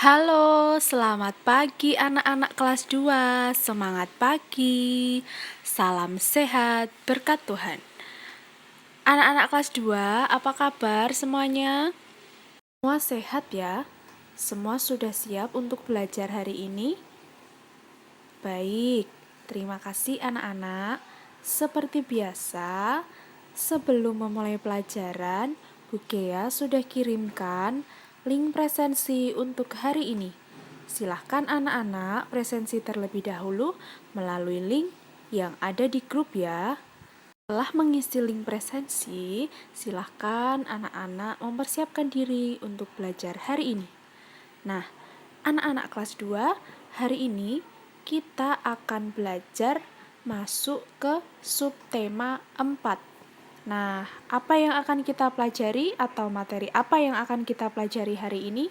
Halo, selamat pagi anak-anak kelas 2. Semangat pagi. Salam sehat berkat Tuhan. Anak-anak kelas 2, apa kabar semuanya? Semua sehat ya? Semua sudah siap untuk belajar hari ini? Baik, terima kasih anak-anak. Seperti biasa, sebelum memulai pelajaran, Bu Gea sudah kirimkan link presensi untuk hari ini. Silahkan anak-anak presensi terlebih dahulu melalui link yang ada di grup ya. Setelah mengisi link presensi, silahkan anak-anak mempersiapkan diri untuk belajar hari ini. Nah, anak-anak kelas 2, hari ini kita akan belajar masuk ke subtema 4. Nah, apa yang akan kita pelajari atau materi apa yang akan kita pelajari hari ini?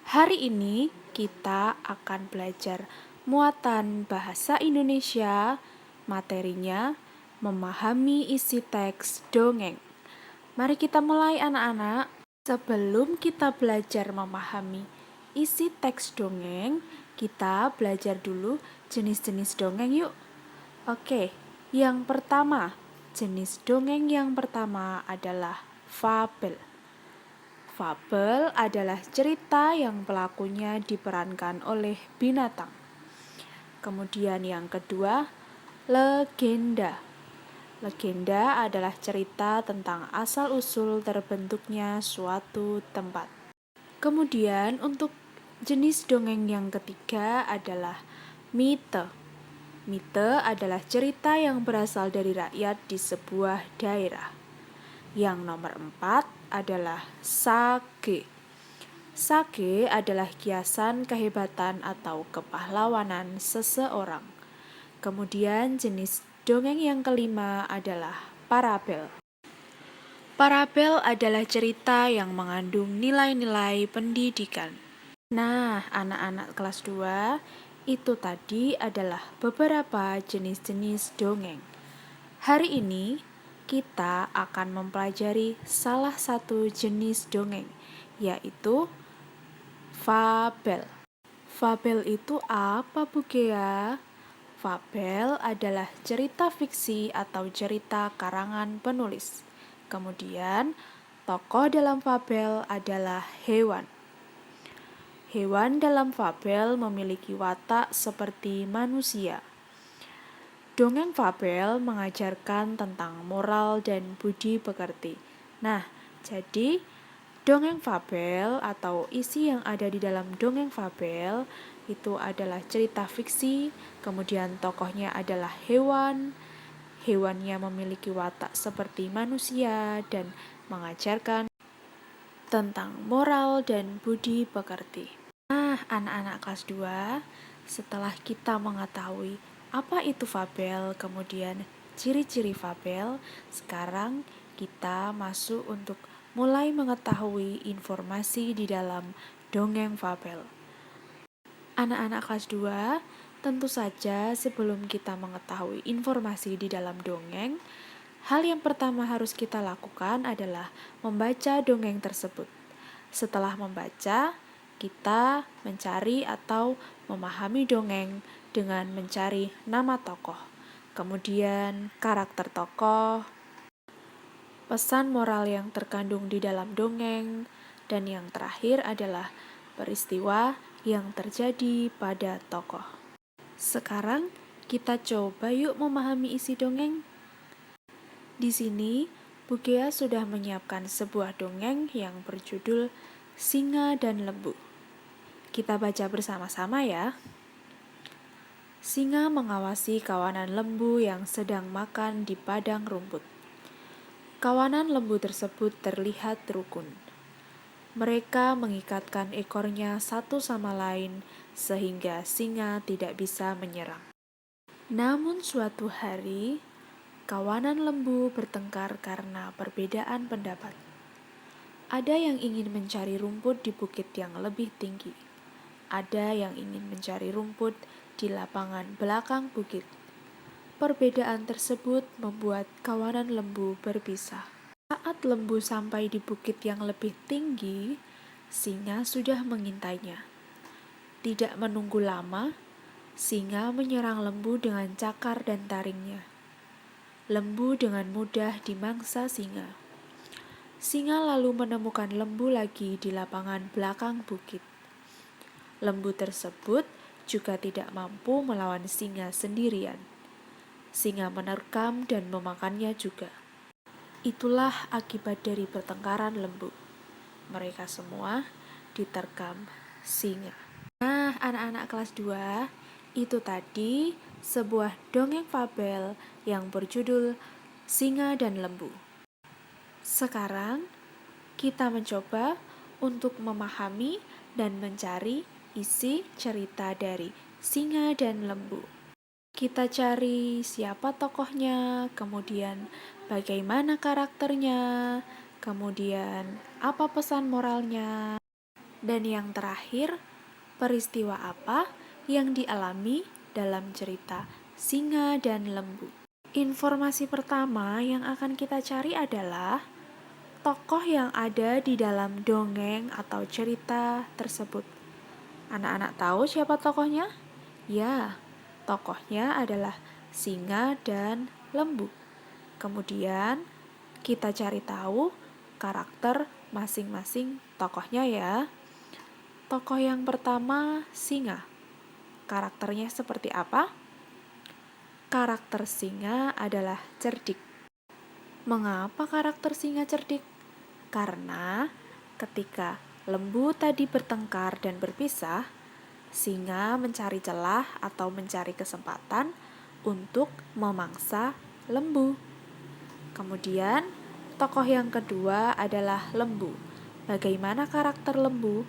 Hari ini kita akan belajar muatan bahasa Indonesia, materinya memahami isi teks dongeng. Mari kita mulai anak-anak. Sebelum kita belajar memahami isi teks dongeng, kita belajar dulu jenis-jenis dongeng yuk. Oke, yang pertama, jenis dongeng yang pertama adalah fabel. Fabel adalah cerita yang pelakunya diperankan oleh binatang. Kemudian yang kedua, legenda. Legenda adalah cerita tentang asal-usul terbentuknya suatu tempat. Kemudian untuk jenis dongeng yang ketiga adalah mite. Mite adalah cerita yang berasal dari rakyat di sebuah daerah. Yang nomor 4 adalah sage. Sage adalah kiasan kehebatan atau kepahlawanan seseorang. Kemudian jenis dongeng yang kelima adalah parabel. Parabel adalah cerita yang mengandung nilai-nilai pendidikan. Nah, anak-anak kelas 2, itu tadi adalah beberapa jenis-jenis dongeng. Hari ini kita akan mempelajari salah satu jenis dongeng, yaitu fabel. Fabel itu apa, Bu Gea? Fabel adalah cerita fiksi atau cerita karangan penulis. Kemudian, tokoh dalam fabel adalah hewan. Hewan dalam fabel memiliki watak seperti manusia. Dongeng fabel mengajarkan tentang moral dan budi pekerti. Nah, jadi dongeng fabel atau isi yang ada di dalam dongeng fabel itu adalah cerita fiksi, kemudian tokohnya adalah hewan. Hewannya memiliki watak seperti manusia dan mengajarkan tentang moral dan budi pekerti. Nah, anak-anak kelas 2, setelah kita mengetahui apa itu fabel, kemudian ciri-ciri fabel, sekarang kita masuk untuk mulai mengetahui informasi di dalam dongeng fabel. Anak-anak kelas 2, tentu saja sebelum kita mengetahui informasi di dalam dongeng, hal yang pertama harus kita lakukan adalah membaca dongeng tersebut. Setelah membaca, kita mencari atau memahami dongeng dengan mencari nama tokoh, kemudian karakter tokoh, pesan moral yang terkandung di dalam dongeng, dan yang terakhir adalah peristiwa yang terjadi pada tokoh. Sekarang kita coba yuk memahami isi dongeng. Di sini, Bu Gea sudah menyiapkan sebuah dongeng yang berjudul Singa dan Lembu. Kita baca bersama-sama ya. Singa mengawasi kawanan lembu yang sedang makan di padang rumput. Kawanan lembu tersebut terlihat rukun. Mereka mengikatkan ekornya satu sama lain sehingga singa tidak bisa menyerang. Namun suatu hari, kawanan lembu bertengkar karena perbedaan pendapat. Ada yang ingin mencari rumput di bukit yang lebih tinggi. Ada yang ingin mencari rumput di lapangan belakang bukit. Perbedaan tersebut membuat kawanan lembu berpisah. Saat lembu sampai di bukit yang lebih tinggi, singa sudah mengintainya. Tidak menunggu lama, singa menyerang lembu dengan cakar dan taringnya. Lembu dengan mudah dimangsa singa. Singa lalu menemukan lembu lagi di lapangan belakang bukit. Lembu tersebut juga tidak mampu melawan singa sendirian. Singa menerkam dan memakannya juga. Itulah akibat dari pertengkaran lembu. Mereka semua diterkam singa. Nah, anak-anak kelas 2, itu tadi sebuah dongeng fabel yang berjudul Singa dan Lembu. Sekarang kita mencoba untuk memahami dan mencari isi cerita dari Singa dan Lembu. Kita cari siapa tokohnya, kemudian bagaimana karakternya, kemudian apa pesan moralnya, dan yang terakhir, peristiwa apa yang dialami dalam cerita Singa dan Lembu. Informasi pertama yang akan kita cari adalah tokoh yang ada di dalam dongeng atau cerita tersebut. Anak-anak tahu siapa tokohnya? Ya, tokohnya adalah singa dan lembu. Kemudian kita cari tahu karakter masing-masing tokohnya ya. Tokoh yang pertama, singa. Karakternya seperti apa? Karakter singa adalah cerdik. Mengapa karakter singa cerdik? Karena ketika lembu tadi bertengkar dan berpisah, singa mencari celah atau mencari kesempatan untuk memangsa lembu. Kemudian, tokoh yang kedua adalah lembu. Bagaimana karakter lembu?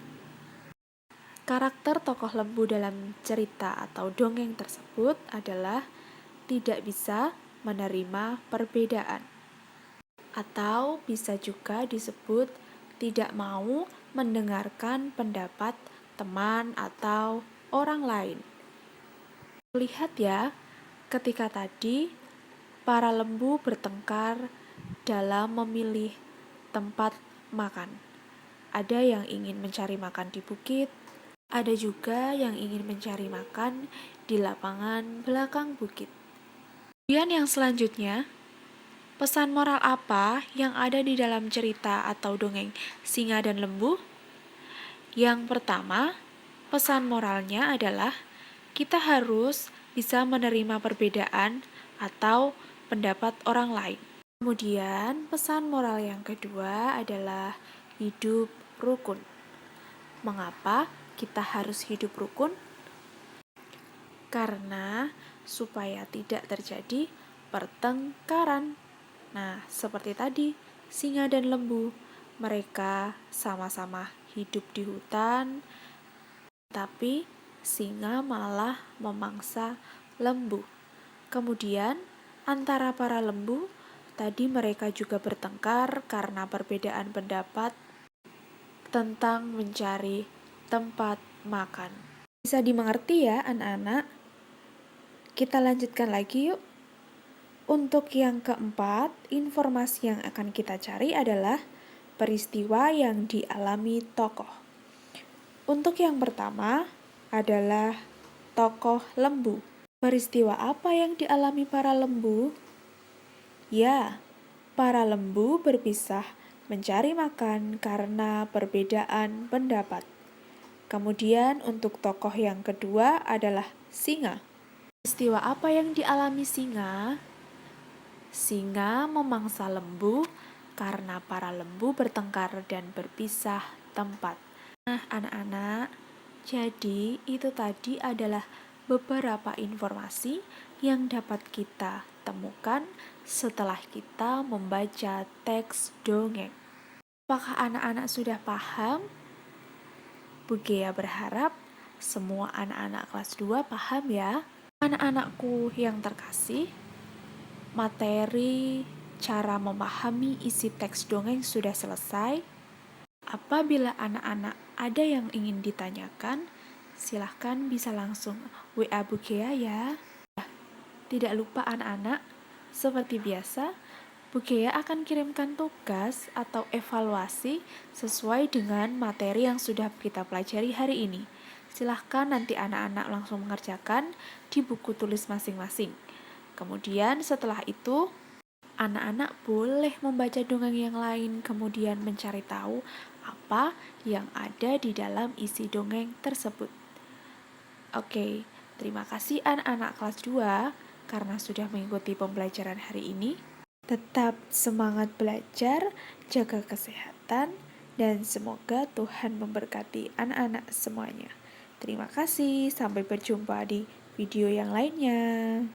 Karakter tokoh lembu dalam cerita atau dongeng tersebut adalah tidak bisa menerima perbedaan, atau bisa juga disebut tidak mau mendengarkan pendapat teman atau orang lain. Lihat ya, ketika tadi para lembu bertengkar dalam memilih tempat makan. Ada yang ingin mencari makan di bukit, ada juga yang ingin mencari makan di lapangan belakang bukit. Kemudian yang selanjutnya, pesan moral apa yang ada di dalam cerita atau dongeng Singa dan Lembu? Yang pertama, pesan moralnya adalah kita harus bisa menerima perbedaan atau pendapat orang lain. Kemudian, pesan moral yang kedua adalah hidup rukun. Mengapa kita harus hidup rukun? Karena supaya tidak terjadi pertengkaran. Nah, seperti tadi, singa dan lembu, mereka sama-sama hidup di hutan, tapi singa malah memangsa lembu. Kemudian, antara para lembu, tadi mereka juga bertengkar karena perbedaan pendapat tentang mencari tempat makan. Bisa dimengerti ya anak-anak? Kita lanjutkan lagi yuk. Untuk yang keempat, informasi yang akan kita cari adalah peristiwa yang dialami tokoh. Untuk yang pertama adalah tokoh lembu. Peristiwa apa yang dialami para lembu? Ya, para lembu berpisah mencari makan karena perbedaan pendapat. Kemudian untuk tokoh yang kedua adalah singa. Peristiwa apa yang dialami singa? Singa memangsa lembu karena para lembu bertengkar dan berpisah tempat. Nah, anak-anak, jadi itu tadi adalah beberapa informasi yang dapat kita temukan setelah kita membaca teks dongeng. Apakah anak-anak sudah paham? Bu Gea berharap semua anak-anak kelas 2 paham ya. Anak-anakku yang terkasih, materi cara memahami isi teks dongeng sudah selesai. Apabila anak-anak ada yang ingin ditanyakan, silahkan bisa langsung WA Bu Gea ya. Tidak lupa anak-anak, seperti biasa, Bu Gea akan kirimkan tugas atau evaluasi sesuai dengan materi yang sudah kita pelajari hari ini. Silahkan nanti anak-anak langsung mengerjakan di buku tulis masing-masing. Kemudian setelah itu, anak-anak boleh membaca dongeng yang lain, kemudian mencari tahu apa yang ada di dalam isi dongeng tersebut. Oke, terima kasih anak-anak kelas 2 karena sudah mengikuti pembelajaran hari ini. Tetap semangat belajar, jaga kesehatan, dan semoga Tuhan memberkati anak-anak semuanya. Terima kasih, sampai berjumpa di video yang lainnya.